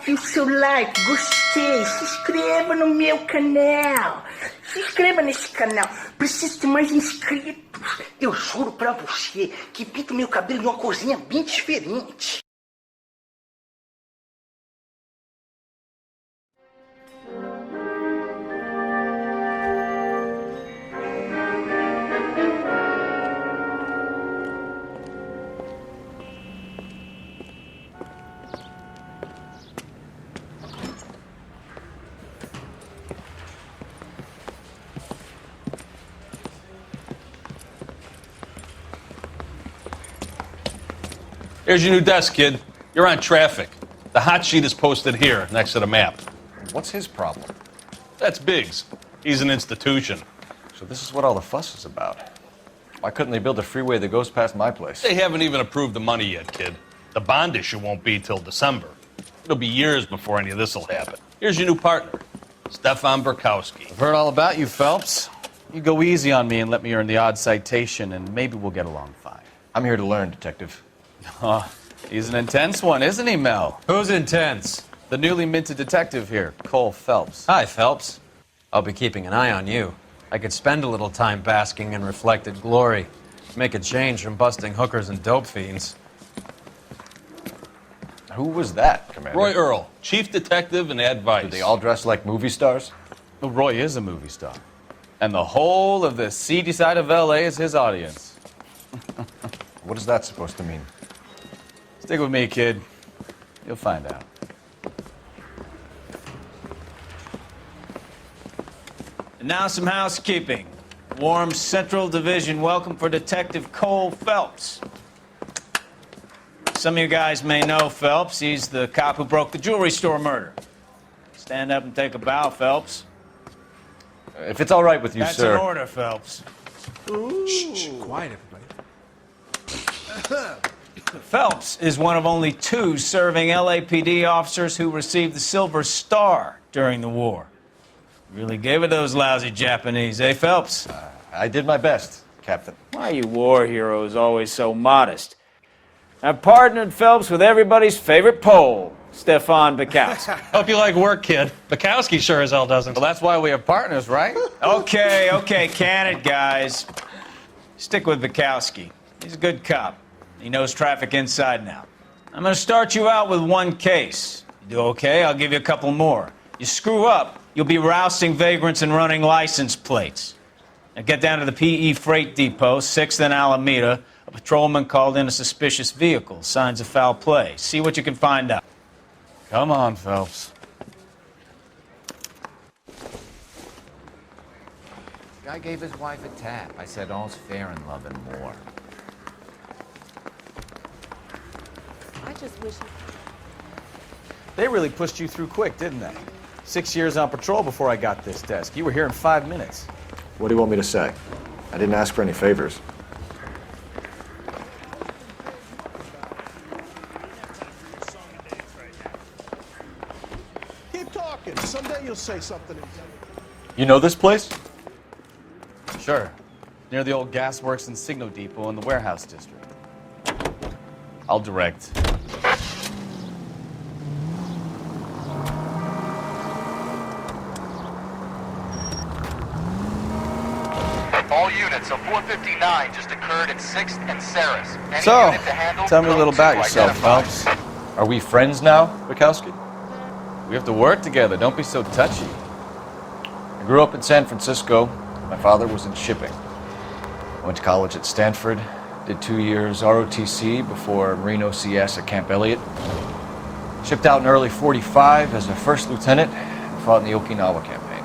aqui o seu like, gostei, se inscreva no meu canal. Se inscreva nesse canal, preciso de mais inscritos. Eu juro pra você que pinto meu cabelo de uma corzinha bem diferente. Here's your new desk, kid. You're on traffic. The hot sheet is posted here, next to the map. What's his problem? That's Biggs. He's an institution. So this is what all the fuss is about. Why couldn't they build a freeway that goes past my place? They haven't even approved the money yet, kid. The bond issue won't be till December. It'll be years before any of this will happen. Here's your new partner, Stefan Burkowski. I've heard all about you, Phelps. You go easy on me and let me earn the odd citation, and maybe we'll get along fine. I'm here to learn, Detective. Oh, he's an intense one, isn't he, Mel? Who's intense? The newly minted detective here, Cole Phelps. Hi, Phelps. I'll be keeping an eye on you. I could spend a little time basking in reflected glory. Make a change from busting hookers and dope fiends. Who was that, Commander? Roy Earl, chief detective and advice. Do they all dress like movie stars? Well, Roy is a movie star. And the whole of the seedy side of L.A. is his audience. What is that supposed to mean? Stick with me, kid. You'll find out. And now some housekeeping. Warm Central Division welcome for Detective Cole Phelps. Some of you guys may know Phelps. He's the cop who broke the jewelry store murder. Stand up and take a bow, Phelps. If it's all right with you, That's sir. an order, Phelps. Shh, quiet, everybody. Phelps is one of only 2 serving LAPD officers who received the Silver Star during the war. Really gave it those lousy Japanese, eh, Phelps? I did my best, Captain. Why are you war heroes always so modest? I've partnered Phelps with everybody's favorite Pole, Stefan Burkowski. Hope you like work, kid. Bukowski sure as hell doesn't. Well, that's why we have partners, right? Okay, can it, guys? Stick with Burkowski. He's a good cop. He knows traffic inside and out. I'm going to start you out with 1 case. You do okay, I'll give you a couple more. You screw up, you'll be rousting vagrants and running license plates. Now get down to the PE Freight Depot, 6th and Alameda. A patrolman called in a suspicious vehicle. Signs of foul play. See what you can find out. Come on, Phelps. Guy gave his wife a tap. I said all's fair in love and war. I just wish They really pushed you through quick, didn't they? 6 years on patrol before I got this desk. You were here in 5 minutes. What do you want me to say? I didn't ask for any favors. Keep talking. Someday you'll say something. You know this place? Sure. Near the old gasworks and signal depot in the warehouse district. I'll direct. All units, a 459 just occurred at 6th and Saris. Any So, unit to handle, tell me a code little 2 about yourself, identified. Phelps. Are we friends now, Burkowski? We have to work together. Don't be so touchy. I grew up in San Francisco. My father was in shipping. I went to college at Stanford, did 2 years ROTC before Marine OCS at Camp Elliott. Shipped out in early '45 as a first lieutenant and fought in the Okinawa campaign.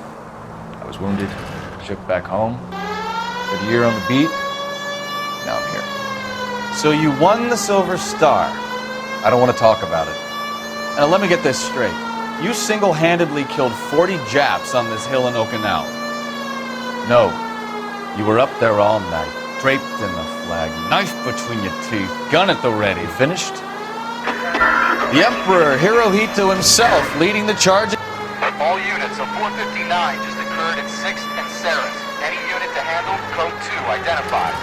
I was wounded, shipped back home, did a year on the beat. Now I'm here. So you won the Silver Star. I don't want to talk about it. Now let me get this straight. You single-handedly killed 40 Japs on this hill in Okinawa. No. You were up there all night, draped in the flag, knife between your teeth, gun at the ready. You finished? The Emperor Hirohito himself leading the charge. All units, a 459 just occurred at 6th and Saris. Any unit to handle, code 2 identified.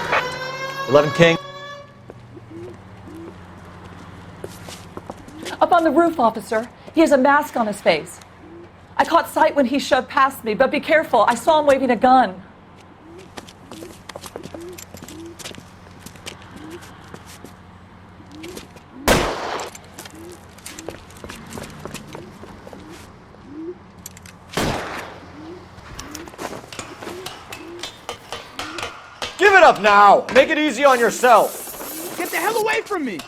11 King. Up on the roof, officer. He has a mask on his face. I caught sight when he shoved past me, but be careful. I saw him waving a gun. Give it up now! Make it easy on yourself! Get the hell away from me!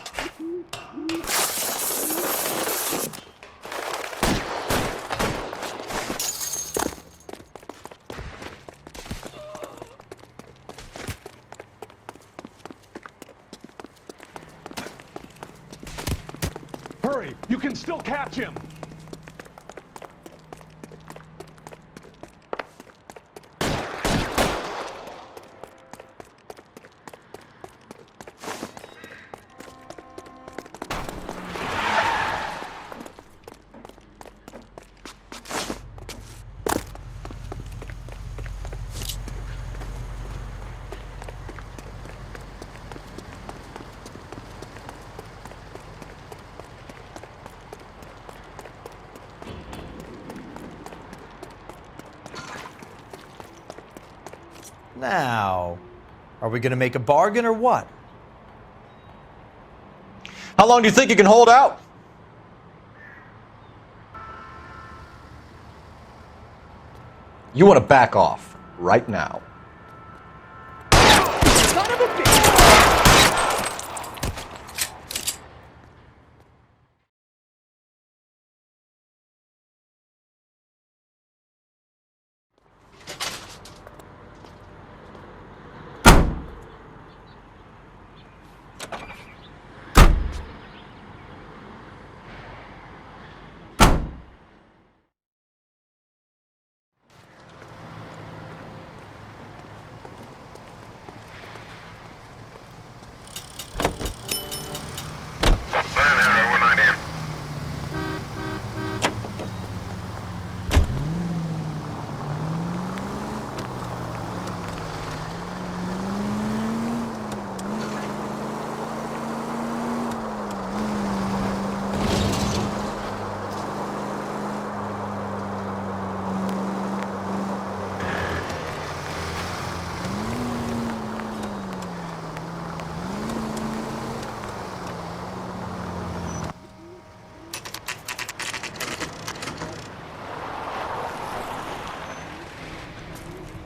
Hurry! You can still catch him! Now, are we going to make a bargain or what? How long do you think you can hold out? You want to back off right now. Son of a bitch!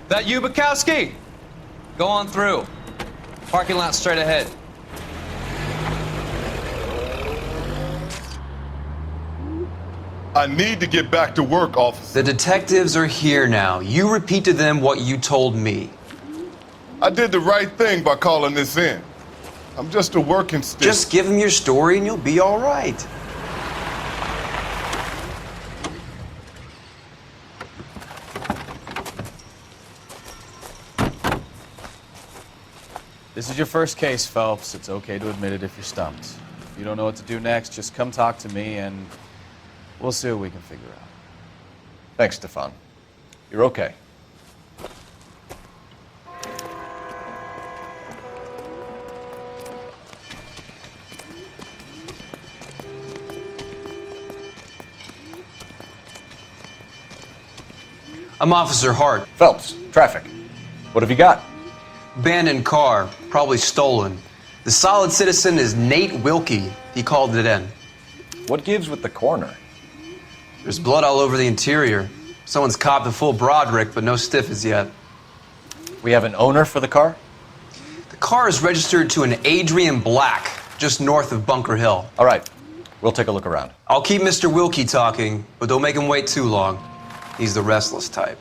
That you, Bukowski? Go on through. Parking lot straight ahead. I need to get back to work, officer. The detectives are here now. You repeat to them what you told me. I did the right thing by calling this in. I'm just a working stick. Just give them your story and you'll be all right. This is your first case, Phelps. It's okay to admit it if you're stumped. If you don't know what to do next, just come talk to me and we'll see what we can figure out. Thanks, Stefan. You're okay. I'm Officer Hart. Phelps, traffic. What have you got? Abandoned car, probably stolen. The solid citizen is Nate Wilkie. He called it in. What gives with the corner? There's blood all over the interior. Someone's copped a full Broderick, but no stiff as yet. We have an owner for the car? The car is registered to an Adrian Black, just north of Bunker Hill. All right, we'll take a look around. I'll keep Mr. Wilkie talking, but don't make him wait too long. He's the restless type.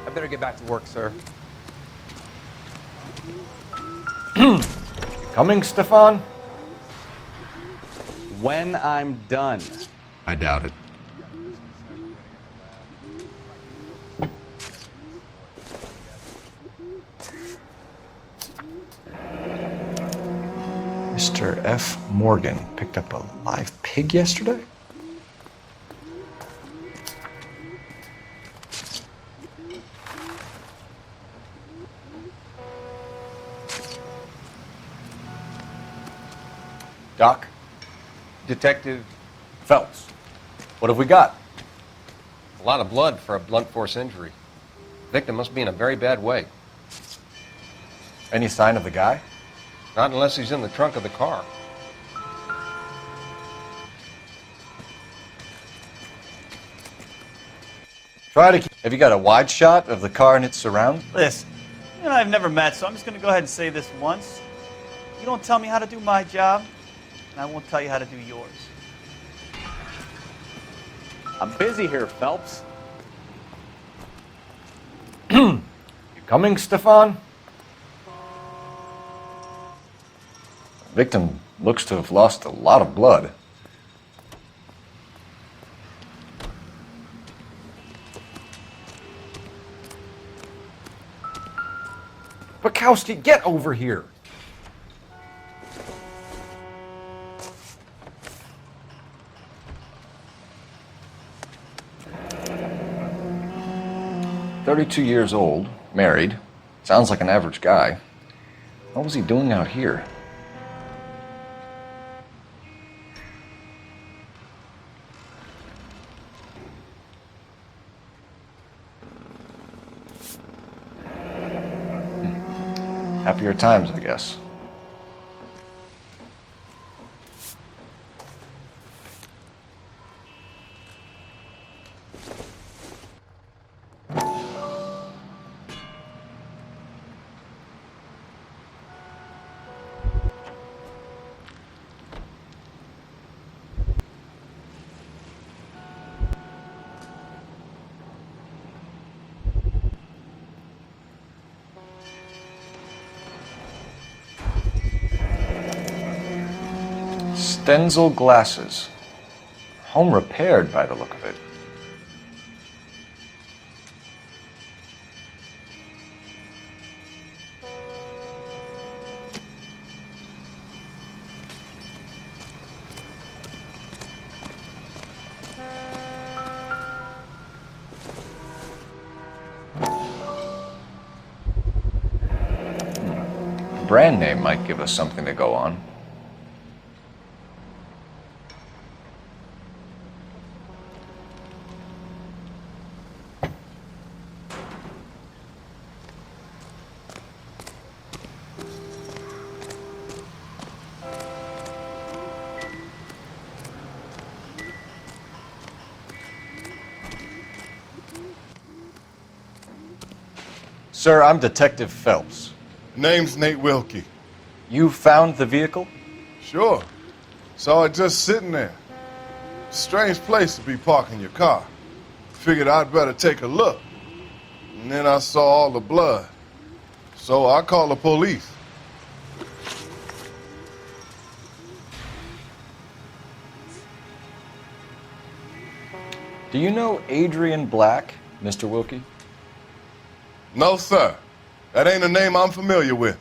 I better get back to work, sir. Coming, Stefan? When I'm done. I doubt it. Mr. F. Morgan picked up a live pig yesterday? Doc? Detective Phelps. What have we got? A lot of blood for a blunt force injury. Victim must be in a very bad way. Any sign of the guy? Not unless he's in the trunk of the car. Try to keep... Have you got a wide shot of the car and its surround? Listen, you and I have never met, so I'm just going to go ahead and say this once. You don't tell me how to do my job, and I won't tell you how to do yours. I'm busy here, Phelps. You coming, Stefan? The victim looks to have lost a lot of blood. Bukowski, get over here! "32 years old, married, sounds like an average guy. What was he doing out here?" Happier times, I guess. Stenzel glasses. Home repaired by the look of it. The brand name might give us something to go on. Sir, I'm Detective Phelps. Name's Nate Wilkie. You found the vehicle? Sure. Saw it just sitting there. Strange place to be parking your car. Figured I'd better take a look. And then I saw all the blood. So I called the police. Do you know Adrian Black, Mr. Wilkie? No, sir. That ain't a name I'm familiar with.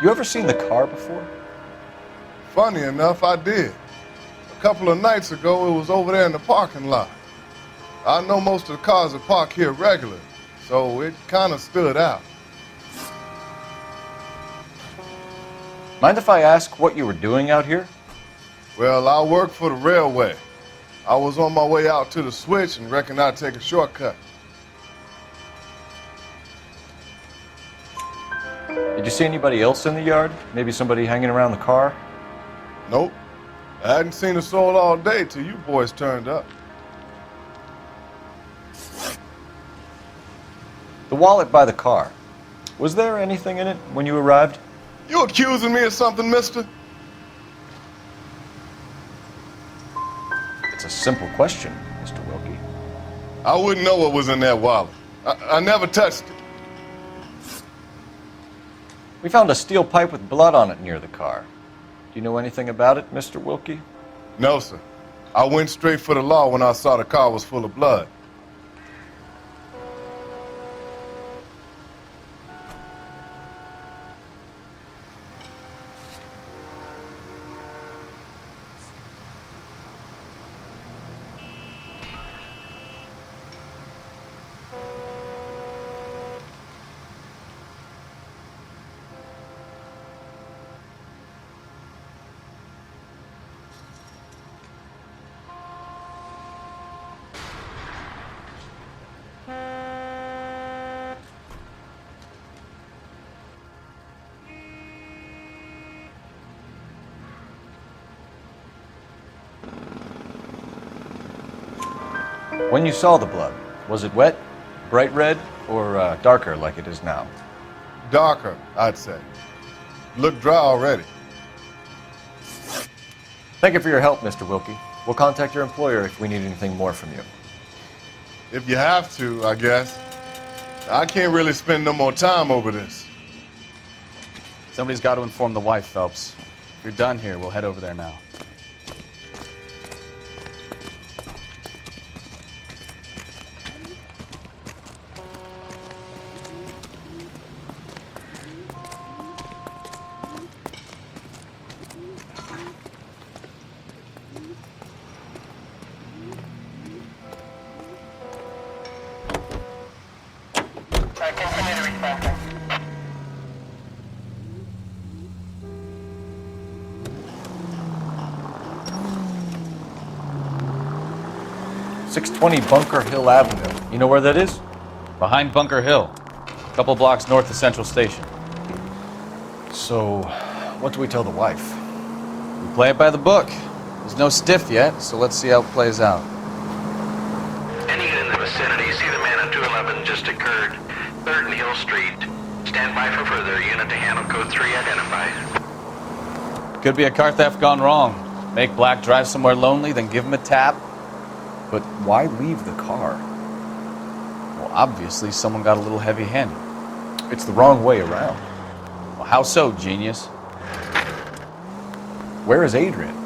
You ever seen the car before? Funny enough, I did. A couple of nights ago, it was over there in the parking lot. I know most of the cars are parked here regularly, so it kind of stood out. Mind if I ask what you were doing out here? Well, I work for the railway. I was on my way out to the switch and reckoned I'd take a shortcut. Did you see anybody else in the yard? Maybe somebody hanging around the car? Nope. I hadn't seen a soul all day till you boys turned up. The wallet by the car. Was there anything in it when you arrived? You accusing me of something, mister? It's a simple question, Mr. Wilkie. I wouldn't know what was in that wallet. I never touched it. We found a steel pipe with blood on it near the car. Do you know anything about it, Mr. Wilkie? No, sir. I went straight for the law when I saw the car was full of blood. When you saw the blood, was it wet, bright red, or darker like it is now? Darker, I'd say. Looked dry already. Thank you for your help, Mr. Wilkie. We'll contact your employer if we need anything more from you. If you have to, I guess. I can't really spend no more time over this. Somebody's got to inform the wife, Phelps. If you're done here, we'll head over there now. Continue to respond. 620 Bunker Hill Avenue. You know where that is? Behind Bunker Hill. A couple blocks north of Central Station. So, what do we tell the wife? We play it by the book. There's no stiff yet, so let's see how it plays out. Any unit in the vicinity, see the man on 211 just occurred. 3rd and Hill Street. Stand by for further. Unit to handle code 3 identified. Could be a car theft gone wrong. Make Black drive somewhere lonely, then give him a tap. But why leave the car? Well, obviously someone got a little heavy-handed. It's the wrong way around. Well, how so, genius? Where is Adrian?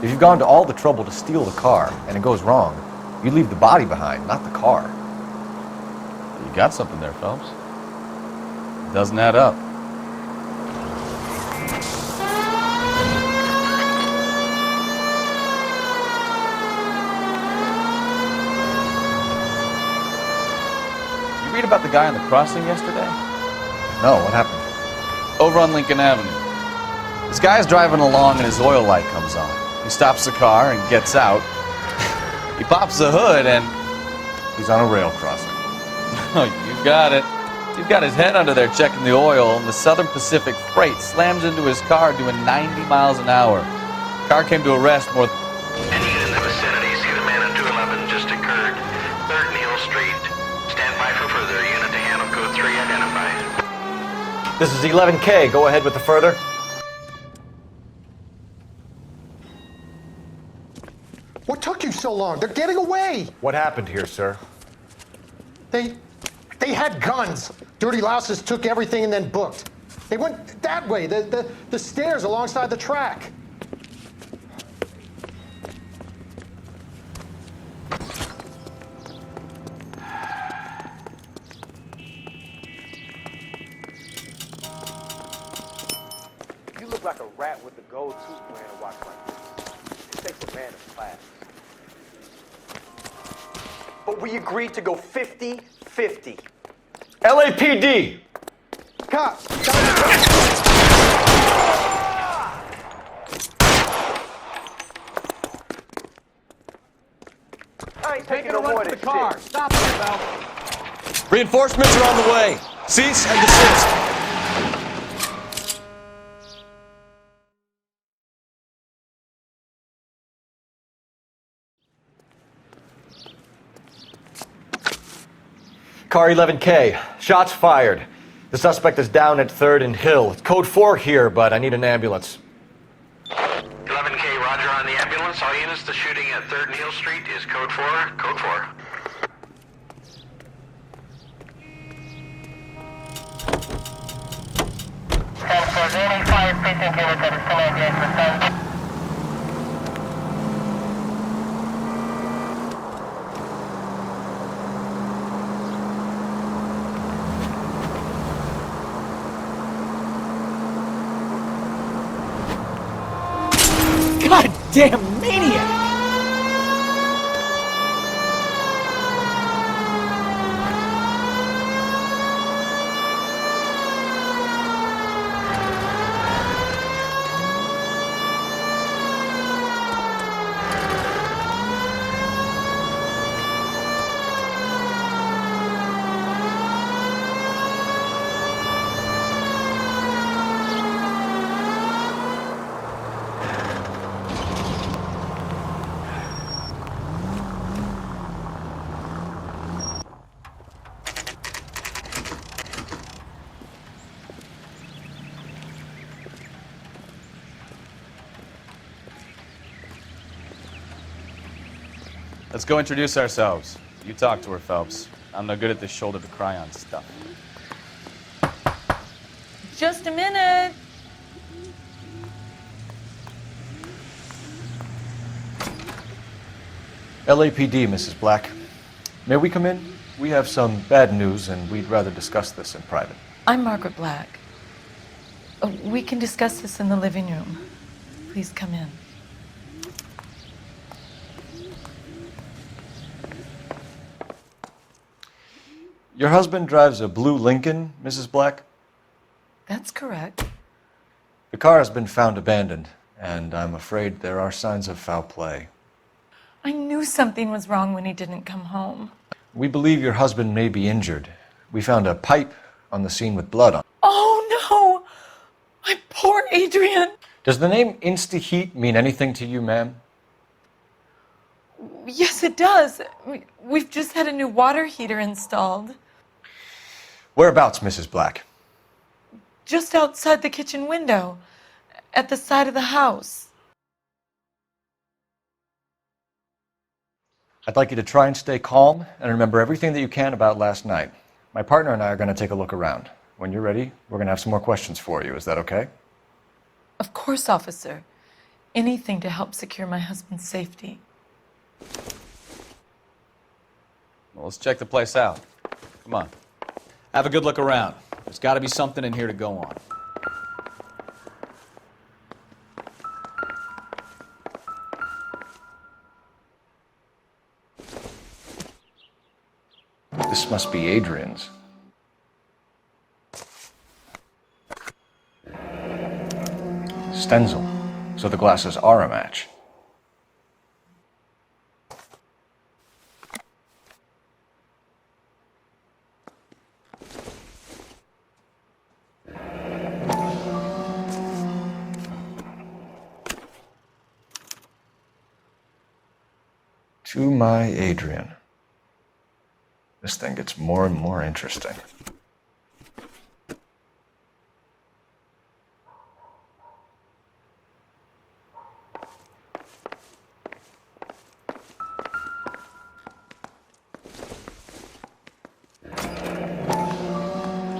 If you've gone to all the trouble to steal the car and it goes wrong, you leave the body behind, not the car. You got something there, Phelps. It doesn't add up. You read about the guy on the crossing yesterday? No, what happened? Over on Lincoln Avenue. This guy's driving along and his oil light comes on. He stops the car and gets out. He pops the hood and... He's on a rail crossing. Oh, you got it. He's got his head under there checking the oil, and the Southern Pacific Freight slams into his car doing 90 miles an hour. Car came to a rest more... Any unit in the vicinity, see the man on 211 just occurred. 3rd and Hill Street. Stand by for further. Unit to handle code 3 identified. This is 11K. Go ahead with the further. What took you so long? They're getting away. What happened here, sir? They had guns. Dirty louses took everything and then booked. They went that way, the stairs alongside the track. You look like a rat with the gold tooth wearing a watch like this. It takes a man of class. But we agreed to go 50-50. LAPD! Cop! I ain't taking no more of this shit. Stop it, Val. Reinforcements are on the way. Cease and desist. Car 11K. Shots fired. The suspect is down at 3rd and Hill. It's code 4 here, but I need an ambulance. 11K, roger on the ambulance. All units, the shooting at 3rd and Hill Street is code 4. Code 4. Goddamn maniac! Let's go introduce ourselves. You talk to her, Phelps. I'm no good at this shoulder to cry on stuff. Just a minute. LAPD, Mrs. Black. May we come in? We have some bad news, and we'd rather discuss this in private. I'm Margaret Black. We can discuss this in the living room. Please come in. Your husband drives a blue Lincoln, Mrs. Black? That's correct. The car has been found abandoned, and I'm afraid there are signs of foul play. I knew something was wrong when he didn't come home. We believe your husband may be injured. We found a pipe on the scene with blood on it. Oh, no! My poor Adrian! Does the name Insta-Heat mean anything to you, ma'am? Yes, it does. We've just had a new water heater installed. Whereabouts, Mrs. Black? Just outside the kitchen window, at the side of the house. I'd like you to try and stay calm and remember everything that you can about last night. My partner and I are going to take a look around. When you're ready, we're going to have some more questions for you. Is that okay? Of course, officer. Anything to help secure my husband's safety. Well, let's check the place out. Come on. Have a good look around. There's got to be something in here to go on. This must be Adrian's. Stencil. So the glasses are a match. To my Adrian. This thing gets more and more interesting.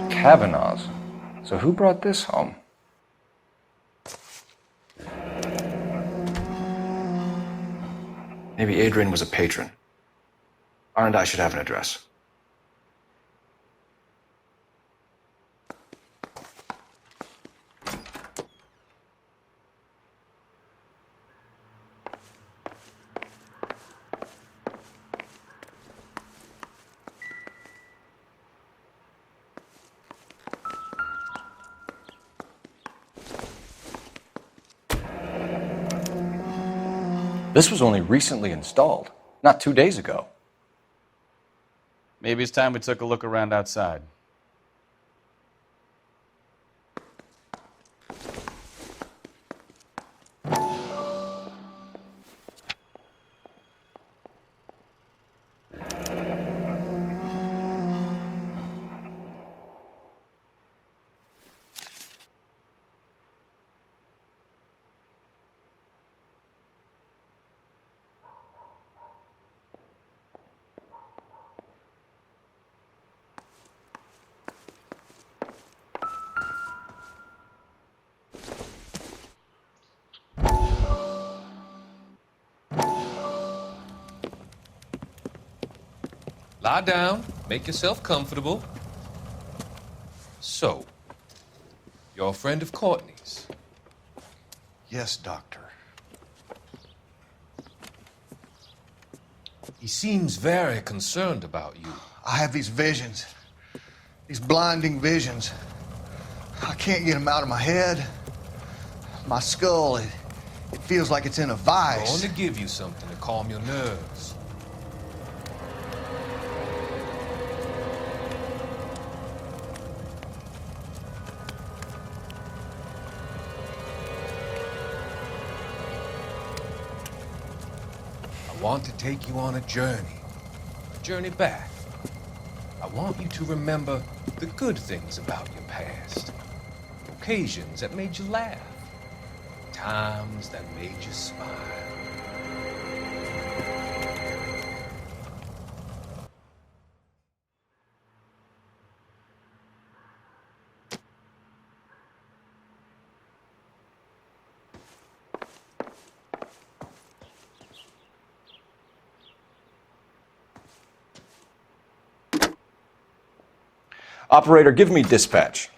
Kavanaugh's. So who brought this home? Maybe Adrian was a patron. R&I should have an address. This was only recently installed, not 2 days ago. Maybe it's time we took a look around outside. Lie down, make yourself comfortable. So, you're a friend of Courtney's? Yes, Doctor. He seems very concerned about you. I have these visions, these blinding visions. I can't get them out of my head. My skull, it feels like it's in a vice. I want to give you something to calm your nerves. I want to take you on a journey back. I want you to remember the good things about your past, occasions that made you laugh, times that made you smile. Operator, give me dispatch.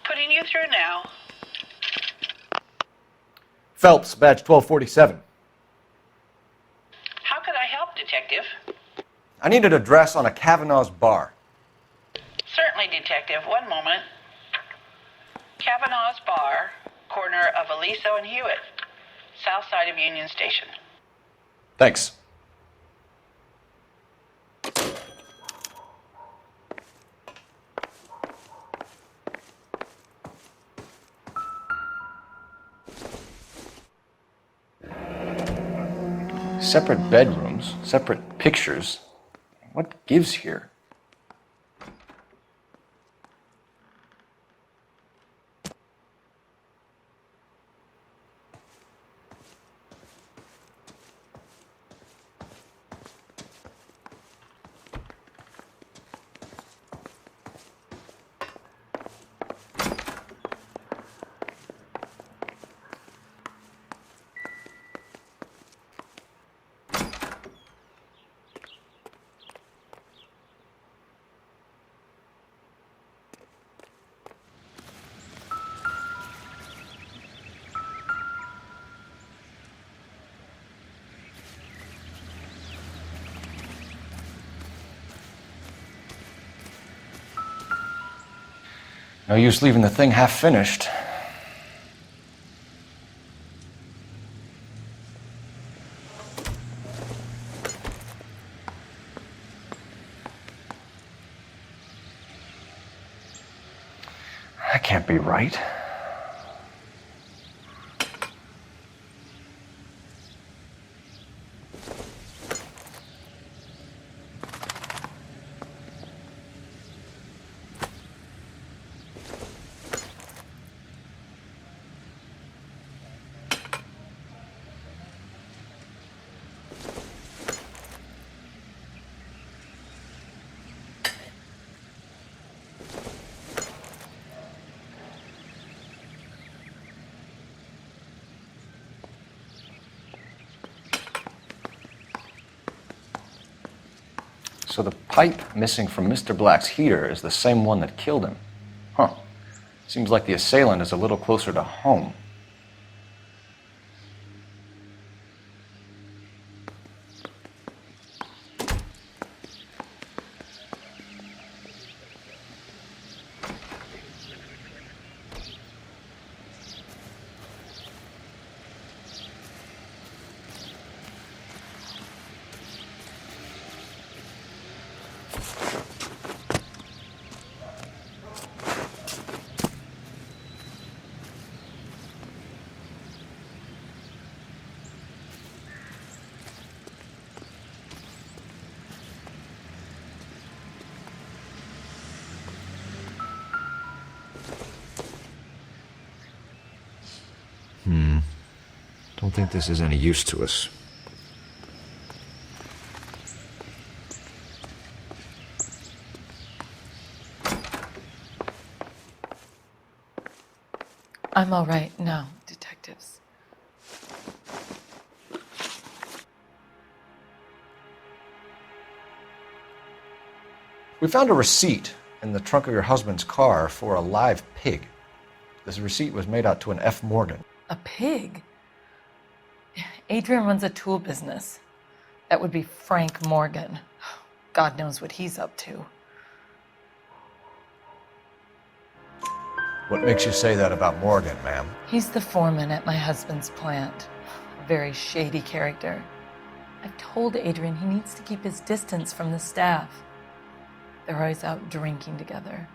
Putting you through now. Phelps, badge 1247. How could I help, Detective? I need an address on a Kavanaugh's bar. Certainly, Detective. One moment. Kavanaugh's Bar, corner of Aliso and Hewitt, south side of Union Station. Thanks. Separate bedrooms, separate pictures. What gives here? No use leaving the thing half finished. That can't be right. So the pipe missing from Mr. Black's heater is the same one that killed him. Huh. Seems like the assailant is a little closer to home. Don't think this is any use to us. I'm all right now, detectives. We found a receipt in the trunk of your husband's car for a live pig. This receipt was made out to an F. Morgan. A pig? Adrian runs a tool business. That would be Frank Morgan. God knows what he's up to. What makes you say that about Morgan, ma'am? He's the foreman at my husband's plant. A very shady character. I've told Adrian he needs to keep his distance from the staff. They're always out drinking together.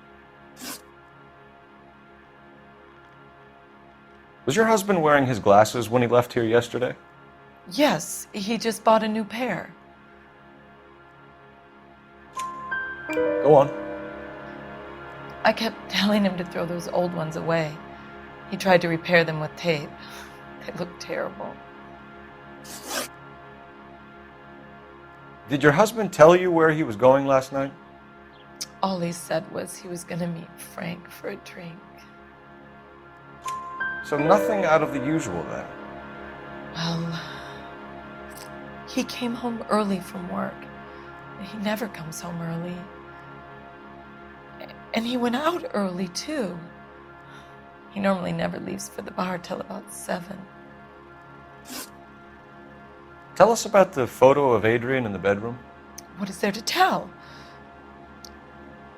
Was your husband wearing his glasses when he left here yesterday? Yes, he just bought a new pair. Go on. I kept telling him to throw those old ones away. He tried to repair them with tape. They look terrible. Did your husband tell you where he was going last night? All he said was he was going to meet Frank for a drink. So nothing out of the usual then? Well, he came home early from work. He never comes home early. And he went out early, too. He normally never leaves for the bar till about 7. Tell us about the photo of Adrian in the bedroom. What is there to tell?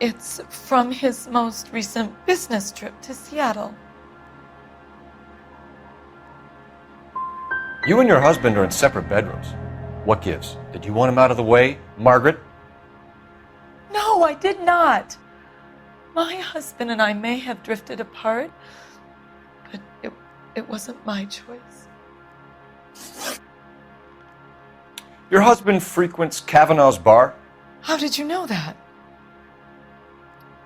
It's from his most recent business trip to Seattle. You and your husband are in separate bedrooms. What gives? Did you want him out of the way, Margaret? No, I did not. My husband and I may have drifted apart, but it wasn't my choice. Your husband frequents Kavanaugh's bar? How did you know that?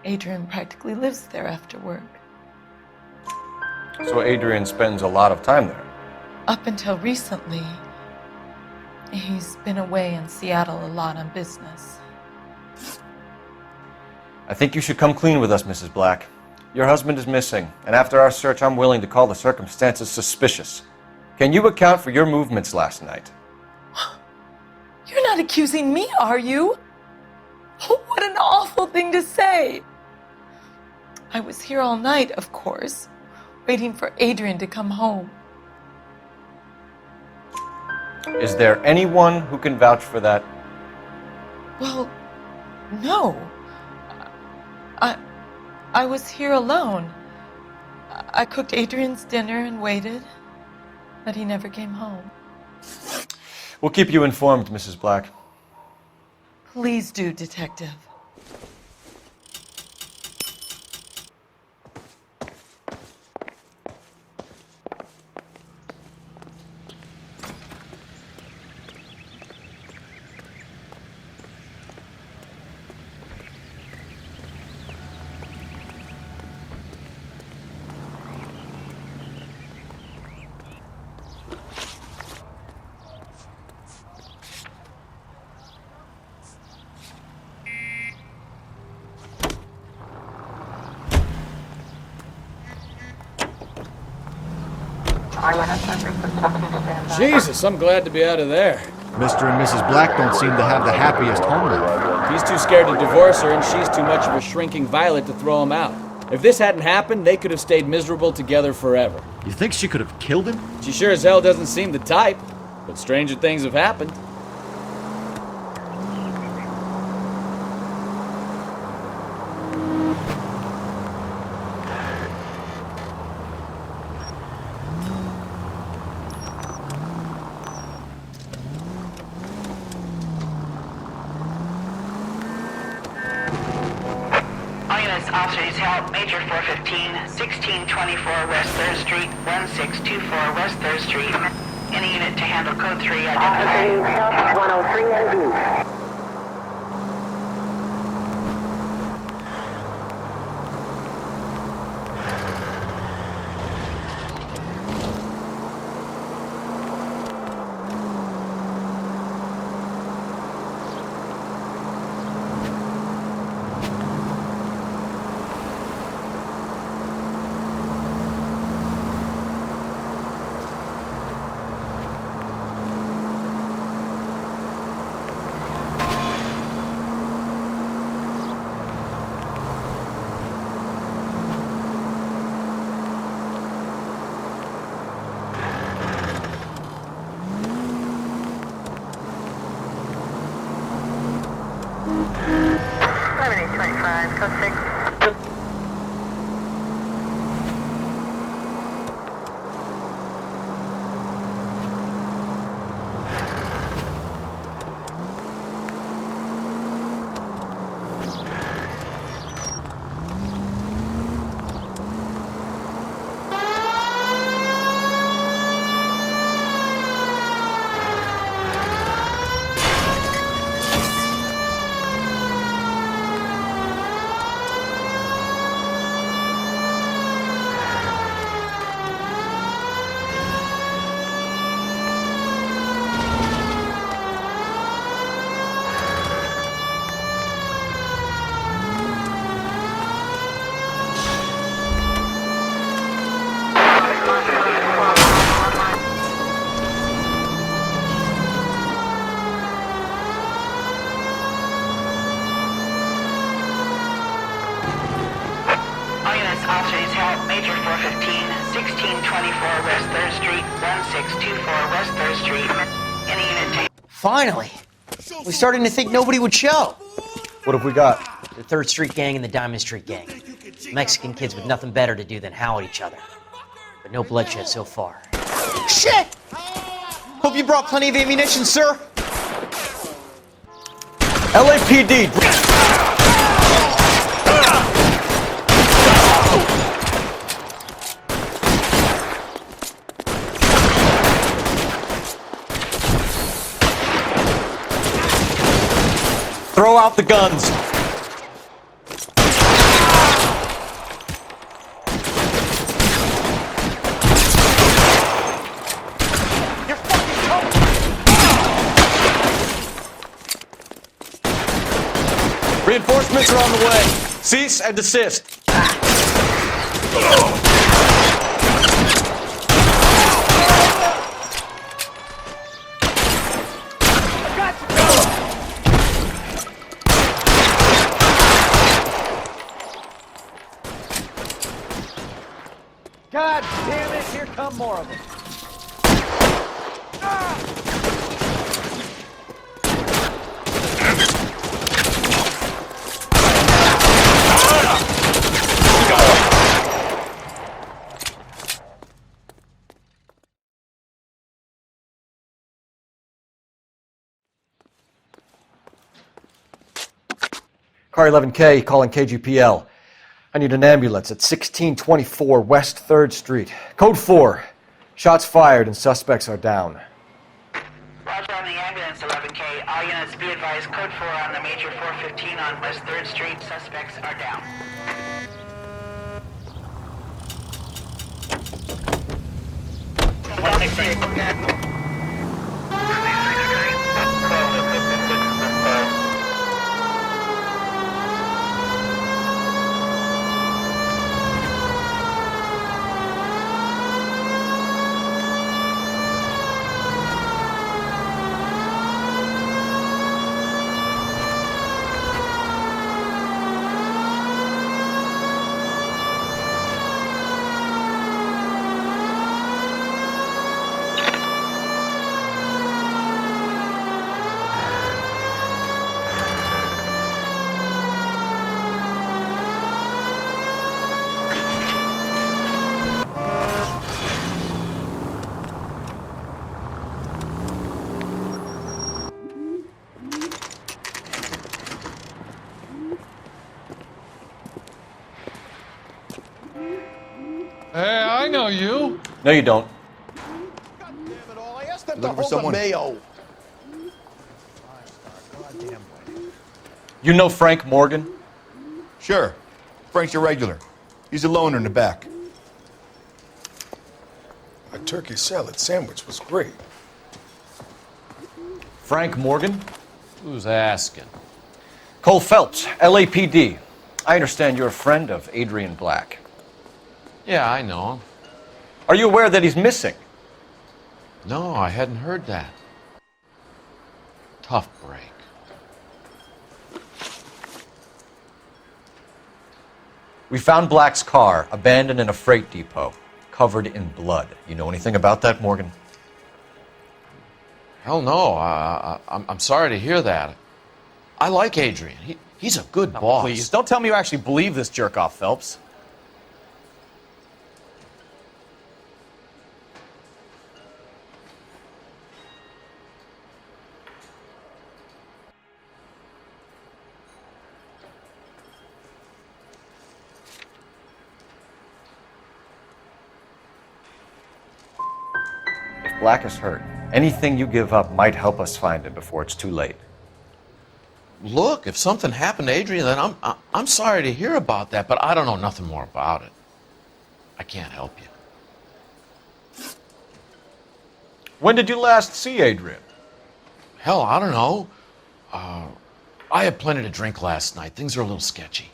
Adrian practically lives there after work. So Adrian spends a lot of time there. Up until recently, he's been away in Seattle a lot on business. I think you should come clean with us, Mrs. Black. Your husband is missing, and after our search, I'm willing to call the circumstances suspicious. Can you account for your movements last night? You're not accusing me, are you? What an awful thing to say. I was here all night, of course, waiting for Adrian to come home. Is there anyone who can vouch for that? Well, no. I was here alone. I cooked Adrian's dinner and waited, but he never came home. We'll keep you informed, Mrs. Black. Please do, Detective. Jesus, I'm glad to be out of there. Mr. and Mrs. Black don't seem to have the happiest home life. He's too scared to divorce her, and she's too much of a shrinking violet to throw him out. If this hadn't happened, they could have stayed miserable together forever. You think she could have killed him? She sure as hell doesn't seem the type, but stranger things have happened. Officers help Major 415, 1624 West 3rd Street, 1624 West 3rd Street. Any unit to handle code 3 identified. 103 and view. 415, 1624 West 3rd Street, 1624 West 3rd Street. Any unit to... Finally! We're starting to think nobody would show. What have we got? The 3rd Street Gang and the Diamond Street Gang. Mexican kids with nothing better to do than howl at each other. But no bloodshed so far. Shit! Hope you brought plenty of ammunition, sir. LAPD! Throw out the guns. Reinforcements are on the way. Cease and desist. God damn it, here come more of them. Car 11K, calling KGPL. I need an ambulance at 1624 West 3rd Street. Code 4. Shots fired and suspects are down. Roger on the ambulance, 11K. All units be advised, code 4 on the major 415 on West 3rd Street. Suspects are down. Hey, I know you. No, you don't. Looking for someone. Mayo. You know Frank Morgan? Sure. Frank's your regular. He's a loner in the back. A turkey salad sandwich was great. Frank Morgan? Who's asking? Cole Phelps, LAPD. I understand you're a friend of Adrian Black. Yeah, I know him. Are you aware that he's missing? No, I hadn't heard that. Tough break. We found Black's car abandoned in a freight depot, covered in blood. You know anything about that, Morgan? Hell no. I'm sorry to hear that. I like Adrian. He's a good boss. Please, don't tell me you actually believe this jerk-off, Phelps. If Black is hurt, anything you give up might help us find him before it's too late. Look, if something happened to Adrian, then I'm sorry to hear about that, but I don't know nothing more about it. I can't help you. When did you last see Adrian? Hell, I don't know. I had plenty to drink last night. Things are a little sketchy.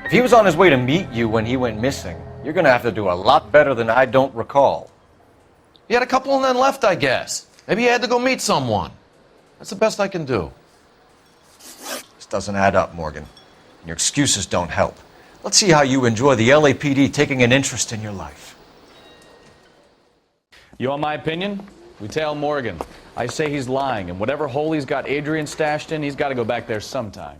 If he was on his way to meet you when he went missing, you're going to have to do a lot better than I don't recall. He had a couple and then left, I guess. Maybe he had to go meet someone. That's the best I can do. This doesn't add up, Morgan. Your excuses don't help. Let's see how you enjoy the LAPD taking an interest in your life. You want my opinion? We tail Morgan. I say he's lying, and whatever hole he's got Adrian stashed in, he's got to go back there sometime.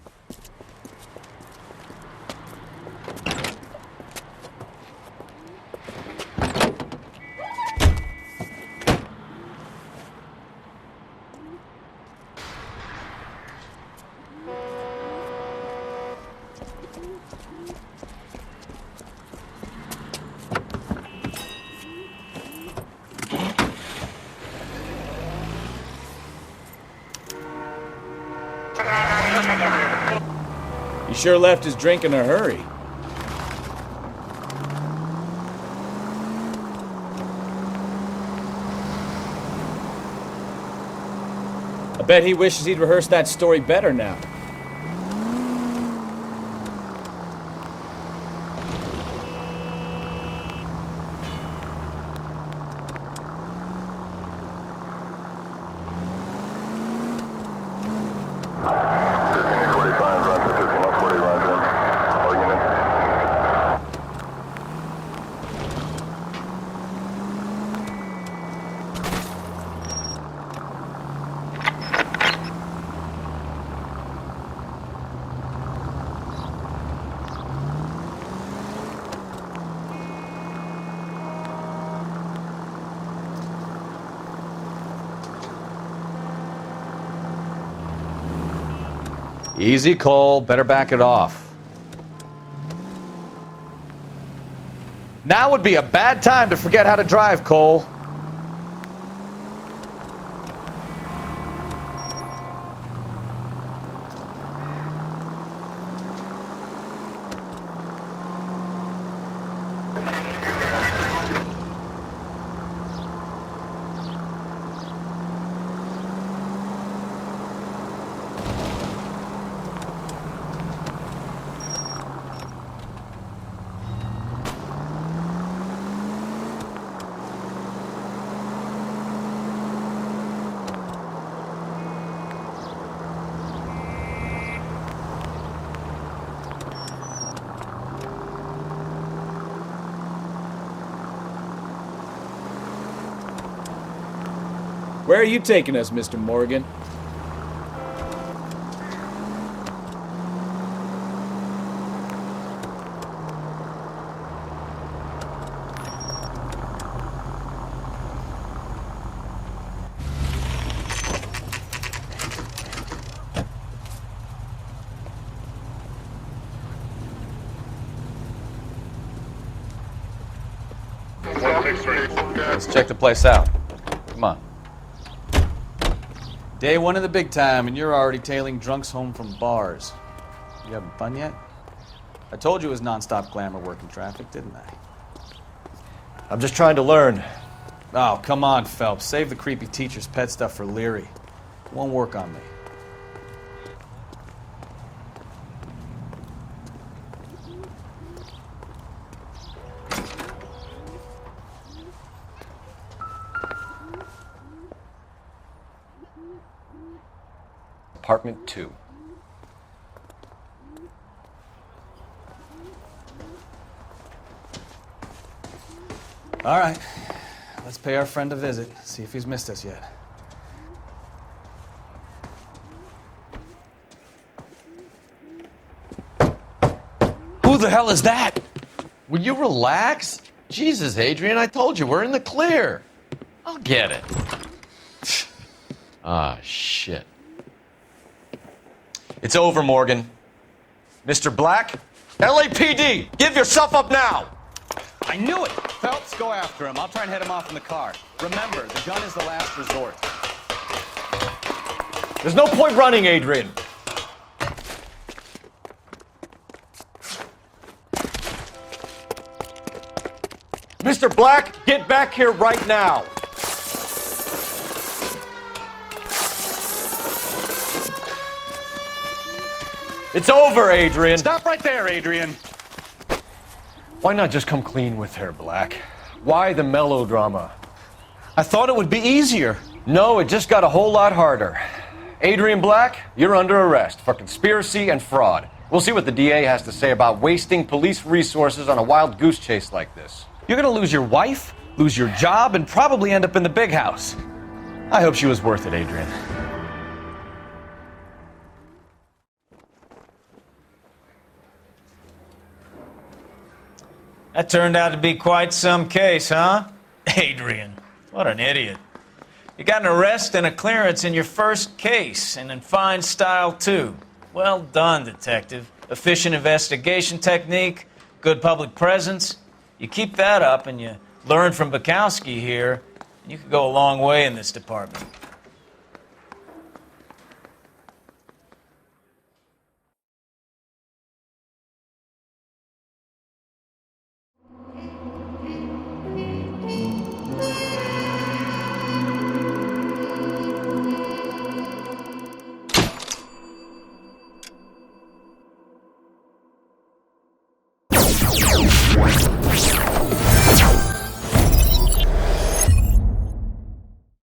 He sure left his drink in a hurry. I bet he wishes he'd rehearsed that story better now. Easy, Cole. Better back it off. Now would be a bad time to forget how to drive, Cole. Where are you taking us, Mr. Morgan? Let's check the place out. Come on. Day one of the big time, and you're already tailing drunks home from bars. You having fun yet? I told you it was non-stop glamour working traffic, didn't I? I'm just trying to learn. Oh, come on, Phelps. Save the creepy teacher's pet stuff for Leary. It won't work on me. Apartment 2. All right. Let's pay our friend a visit. See if he's missed us yet. Who the hell is that? Will you relax? Jesus, Adrian, I told you, we're in the clear. I'll get it. Ah, shit. It's over, Morgan. Mr. Black, LAPD, give yourself up now! I knew it! Phelps, go after him. I'll try and head him off in the car. Remember, the gun is the last resort. There's no point running, Adrian. Mr. Black, get back here right now. It's over, Adrian. Stop right there, Adrian. Why not just come clean with her, Black? Why the melodrama? I thought it would be easier. No, it just got a whole lot harder. Adrian Black, you're under arrest for conspiracy and fraud. We'll see what the DA has to say about wasting police resources on a wild goose chase like this. You're gonna lose your wife, lose your job, and probably end up in the big house. I hope she was worth it, Adrian. That turned out to be quite some case, huh? Adrian, what an idiot. You got an arrest and a clearance in your first case, and in fine style, too. Well done, detective. Efficient investigation technique, good public presence. You keep that up and you learn from Bukowski here, and you could go a long way in this department.